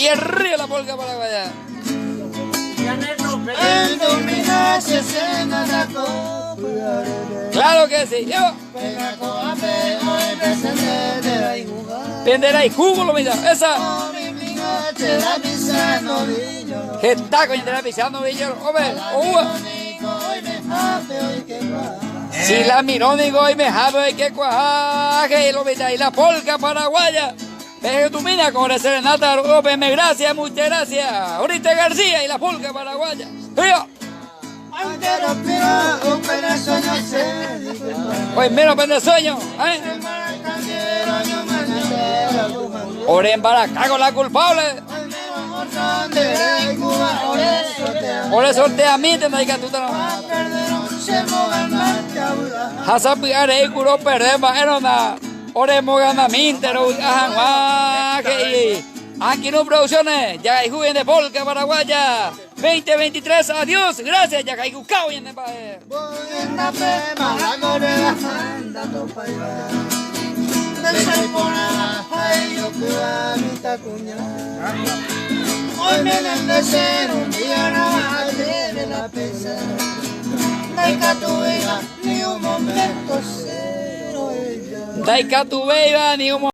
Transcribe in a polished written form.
y arriba la polca paraguaya. El dominó se cena la copa. Claro que sí. Yo. Penderá y jugo lo mismo. Esa. Que está con la pisando villero. Hombre, si la mirónico y me jabe que cuaje y lo mita y la polca paraguaya. Pero tu mina con la serenata, ópeme, gracias, muchas gracias. Ahorita García y la polca paraguaya. ¡Yo! Hoy menos pendesueño, ¿eh? Ore en Baracá con la culpable. Por eso te admiten, hay que tú te no. Hasapi are curo perdemos, era una. Ore mogana mintero, aquí no producciones, ya hay juven de polca paraguaya. 2023, adiós, gracias, ya hay cucao y en el país. Hoy me deben de ser un día nada de la pesa. Daika tu vega ni un momento cero ella. Daika tu vega ni un momento.